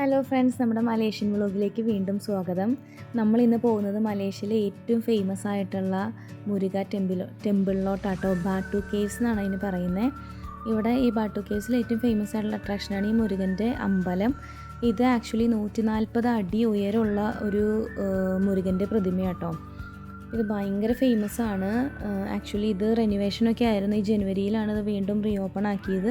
Hello friends, നമ്മുടെ Malaysian വ്ളോഗിലേക്ക് വീണ്ടും സ്വാഗതം. നമ്മൾ ഇന്ന് പോകുന്നത് മലേഷ്യയിലെ ഏറ്റവും ഫേമസ് ആയിട്ടുള്ള മുരുക ടെമ്പിളിലോട്ടാട്ടോ. ബാട്ടു കേവ്സ് എന്നാണ് അതിന് പറയുന്നത്. ഇവിടെ ഈ ബാട്ടു കേവ്സിൽ ഏറ്റവും ഫേമസ് ആയിട്ടുള്ള അട്രാക്ഷനാണ് ഈ മുരുകൻ്റെ അമ്പലം. ഇത് ആക്ച്വലി 140 അടി ഉയരമുള്ള ഒരു മുരുകൻ്റെ പ്രതിമയാട്ടോ. ഇത് ഭയങ്കര ഫേമസ് ആണ്. ആക്ച്വലി ഇത് റെനോവേഷനൊക്കെ ആയിരുന്നു. ഈ ജനുവരിയിലാണ് ഇത് വീണ്ടും റീ ഓപ്പൺ ആക്കിയത്.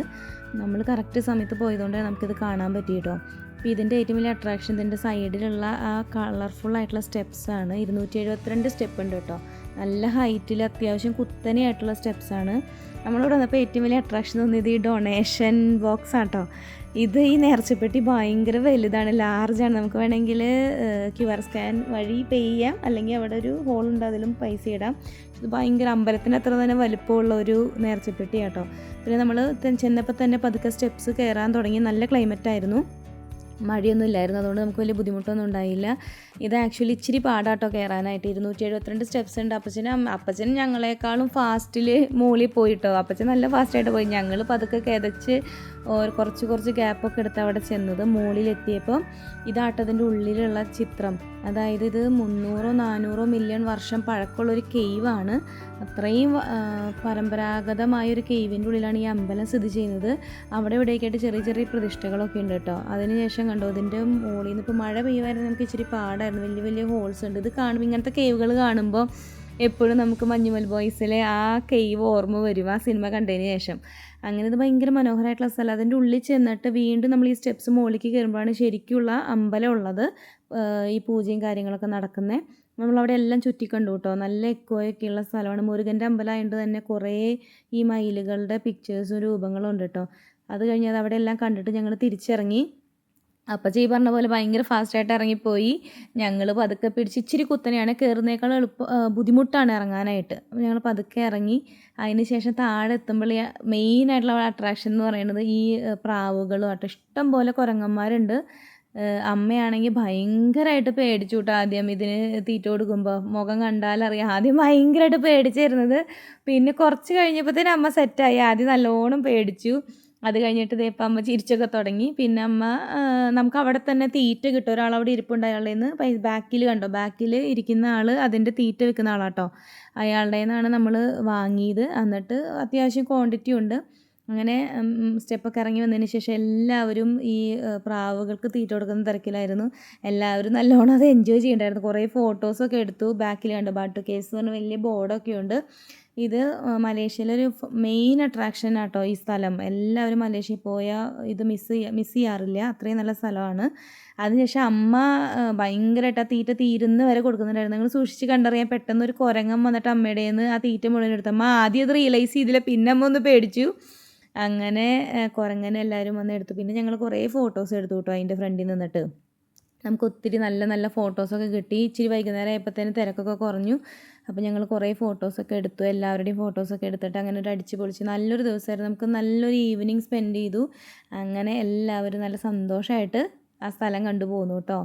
നമ്മൾ കറക്റ്റ് സമയത്ത് പോയതുകൊണ്ട് നമുക്കിത് കാണാൻ പറ്റി കേട്ടോ. അപ്പോൾ ഇതിൻ്റെ ഏറ്റവും വലിയ അട്രാക്ഷൻ ഇതിൻ്റെ സൈഡിലുള്ള ആ കളർഫുള്ളായിട്ടുള്ള സ്റ്റെപ്സാണ്. 272 സ്റ്റെപ്പ് ഉണ്ട് കേട്ടോ. നല്ല ഹൈറ്റിൽ അത്യാവശ്യം കുത്തനെയായിട്ടുള്ള സ്റ്റെപ്സാണ്. നമ്മളിവിടെ വന്നപ്പോൾ ഏറ്റവും വലിയ അട്രാക്ഷൻ തോന്നിയത് ഈ ഡൊണേഷൻ ബോക്സ് ആട്ടോ. ഇത് ഈ നേർച്ചപ്പെട്ടി ഭയങ്കര വലുതാണ്, ലാർജാണ്. നമുക്ക് വേണമെങ്കിൽ QR സ്കാൻ വഴി പേ ചെയ്യാം, അല്ലെങ്കിൽ അവിടെ ഒരു ഹോളുണ്ട്, അതിലും പൈസ ഇടാം. ഇത് ഭയങ്കര അമ്പലത്തിന് അത്ര തന്നെ വലുപ്പമുള്ള ഒരു നേർച്ചപ്പെട്ടി കേട്ടോ. പിന്നെ നമ്മൾ ചെന്നപ്പോൾ തന്നെ പതുക്കെ സ്റ്റെപ്സ് കയറാൻ തുടങ്ങി. നല്ല ക്ലൈമറ്റായിരുന്നു, മഴയൊന്നും ഇല്ലായിരുന്നു, അതുകൊണ്ട് നമുക്ക് വലിയ ബുദ്ധിമുട്ടൊന്നും ഉണ്ടായില്ല. ഇത് ആക്ച്വലി ഇച്ചിരി പാടാട്ടോ കയറാനായിട്ട്. 272 സ്റ്റെപ്സ് ഉണ്ട്. അപ്പച്ചൻ ഞങ്ങളെക്കാളും ഫാസ്റ്റിൽ മുകളിൽ പോയിട്ടോ. അപ്പച്ചൻ നല്ല ഫാസ്റ്റായിട്ട് പോയി. ഞങ്ങൾ പതുക്കെ കിതച്ച് കുറച്ച് ഗ്യാപ്പൊക്കെ എടുത്ത് അവിടെ ചെന്നത്. മുകളിലെത്തിയപ്പോൾ ഇതാട്ടതിൻ്റെ ഉള്ളിലുള്ള ചിത്രം. അതായത് ഇത് 300-400 മില്യൺ വർഷം പഴക്കമുള്ളൊരു കേവാണ്. അത്രയും പരമ്പരാഗതമായൊരു കേവിൻ്റെ ഉള്ളിലാണ് ഈ അമ്പലം സ്ഥിതി ചെയ്യുന്നത്. അവിടെ ഇവിടേക്കായിട്ട് ചെറിയ ചെറിയ പ്രതിഷ്ഠകളൊക്കെ ഉണ്ട് കേട്ടോ. അതിനുശേഷം കണ്ടോ, ഇതിൻ്റെ മുകളിൽ നിന്ന് ഇപ്പോൾ മഴ പെയ്യുമായിരുന്നു, നമുക്ക് ഇച്ചിരി പാടായിരുന്നു. വലിയ വലിയ ഹോൾസ് ഉണ്ട്. ഇത് കാണുമ്പോൾ, ഇങ്ങനത്തെ കേവുകൾ കാണുമ്പോൾ എപ്പോഴും നമുക്ക് മഞ്ഞുമൽ ബോയ്സിലെ ആ കേവ് ഓർമ്മ വരും, ആ സിനിമ കണ്ടതിന് ശേഷം. അങ്ങനെ ഇത് ഭയങ്കര മനോഹരമായിട്ടുള്ള സ്ഥലം. അതിൻ്റെ ഉള്ളിൽ ചെന്നിട്ട് വീണ്ടും നമ്മൾ ഈ സ്റ്റെപ്സ് മുകളിലേക്ക് കയറുമ്പോഴാണ് ശരിക്കുള്ള അമ്പലം ഉള്ളത്. ഈ പൂജയും കാര്യങ്ങളൊക്കെ നടക്കുന്നത്. നമ്മളവിടെ എല്ലാം ചുറ്റിക്കണ്ടു കേട്ടോ. നല്ല എക്കോയൊക്കെയുള്ള സ്ഥലമാണ്. മുരുകൻ്റെ അമ്പലം ആയതുകൊണ്ട് തന്നെ കുറേ ഈ മയിലുകളുടെ പിക്ചേഴ്സും രൂപങ്ങളും ഉണ്ട് കേട്ടോ. അത് കഴിഞ്ഞ് അത് അവിടെ എല്ലാം കണ്ടിട്ട് ഞങ്ങൾ തിരിച്ചിറങ്ങി. അപ്പച്ചി പറഞ്ഞ പോലെ ഭയങ്കര ഫാസ്റ്റായിട്ട് ഇറങ്ങിപ്പോയി. ഞങ്ങൾ പതുക്കെ പിടിച്ച്, ഇച്ചിരി കുത്തനെയാണ്, കയറുന്നേക്കാൾ ബുദ്ധിമുട്ടാണ് ഇറങ്ങാനായിട്ട്. അപ്പോൾ ഞങ്ങൾ പതുക്കെ ഇറങ്ങി. അതിന് ശേഷം താഴെ എത്തുമ്പോൾ മെയിനായിട്ടുള്ള അട്രാക്ഷൻ എന്ന് പറയുന്നത് ഈ പ്രാവുകളും ആട്ടോ. ഇഷ്ടം പോലെ കുരങ്ങന്മാരുണ്ട്. അമ്മയാണെങ്കിൽ ഭയങ്കരമായിട്ട് പേടിച്ചു കേട്ടോ. ആദ്യം ഇതിന് തീറ്റ കൊടുക്കുമ്പോൾ മുഖം കണ്ടാലറിയാം. ആദ്യം ഭയങ്കരമായിട്ട് പേടിച്ചിരുന്നത്. പിന്നെ കുറച്ച് കഴിഞ്ഞപ്പോഴത്തേനും അമ്മ സെറ്റായി. ആദ്യം നല്ലോണം പേടിച്ചു. അത് കഴിഞ്ഞിട്ട് ഇപ്പം അമ്മ ചിരിച്ചൊക്കെ തുടങ്ങി. പിന്നെ അമ്മ, നമുക്ക് അവിടെ തന്നെ തീറ്റ കിട്ടും. ഒരാളവിടെ ഇരിപ്പുണ്ട്. അയാളുടെ നിന്ന് ബാക്കിൽ കണ്ടോ, ബാക്കിൽ ഇരിക്കുന്ന ആൾ അതിൻ്റെ തീറ്റ വെക്കുന്ന ആളാട്ടോ. അയാളുടെ നിന്നാണ് നമ്മൾ വാങ്ങിയത്. എന്നിട്ട് അത്യാവശ്യം ക്വാണ്ടിറ്റി ഉണ്ട്. അങ്ങനെ സ്റ്റെപ്പൊക്കെ ഇറങ്ങി വന്നതിന് ശേഷം എല്ലാവരും ഈ പ്രാവുകൾക്ക് തീറ്റ കൊടുക്കുന്ന തിരക്കിലായിരുന്നു. എല്ലാവരും നല്ലോണം അത് എൻജോയ് ചെയ്യണ്ടായിരുന്നു. കുറേ ഫോട്ടോസൊക്കെ എടുത്തു. ബാക്കിൽ കണ്ടു ബാട്ടു കേവ്സ് എന്ന് പറഞ്ഞ വലിയ ബോർഡൊക്കെ ഉണ്ട്. ഇത് മലേഷ്യയിലൊരു മെയിൻ അട്രാക്ഷൻ ആട്ടോ ഈ സ്ഥലം. എല്ലാവരും മലേഷ്യയിൽ പോയാൽ ഇത് മിസ് ചെയ്യാറില്ല. അത്രയും നല്ല സ്ഥലമാണ്. അതിനുശേഷം അമ്മ ഭയങ്കരമായിട്ട് ആ തീറ്റ തീരുന്ന വരെ കൊടുക്കുന്നുണ്ടായിരുന്നു. നിങ്ങൾ സൂക്ഷിച്ച് കണ്ടറിയാൻ, പെട്ടെന്ന് ഒരു കുരങ്ങൻ വന്നിട്ട് അമ്മയുടെ നിന്ന് ആ തീറ്റ മുഴുവൻ എടുത്തു. അമ്മ ആദ്യം അത് റിയലൈസ് ചെയ്തില്ല, പിന്നെ അമ്മ ഒന്ന് പേടിച്ചു. അങ്ങനെ കുരങ്ങനെ എല്ലാവരും വന്ന് എടുത്തു. പിന്നെ ഞങ്ങൾ കുറേ ഫോട്ടോസ് എടുത്തു കേട്ടോ അതിൻ്റെ ഫ്രണ്ടിൽ നിന്നിട്ട്. നമുക്ക് ഒത്തിരി നല്ല നല്ല ഫോട്ടോസൊക്കെ കിട്ടി. ഇച്ചിരി വൈകുന്നേരം ആയപ്പോഴത്തേനും തിരക്കൊക്കെ കുറഞ്ഞു. അപ്പോൾ ഞങ്ങൾ കുറേ ഫോട്ടോസൊക്കെ എടുത്തു. എല്ലാവരുടെയും ഫോട്ടോസൊക്കെ എടുത്തിട്ട് അങ്ങനെ ഒരു അടിച്ച് പൊളിച്ച് നല്ലൊരു ദിവസമായിരുന്നു. നമുക്ക് നല്ലൊരു ഈവനിങ് സ്പെൻഡ് ചെയ്തു. അങ്ങനെ എല്ലാവരും നല്ല സന്തോഷമായിട്ട് ആ സ്ഥലം കണ്ടു പോന്നു കേട്ടോ.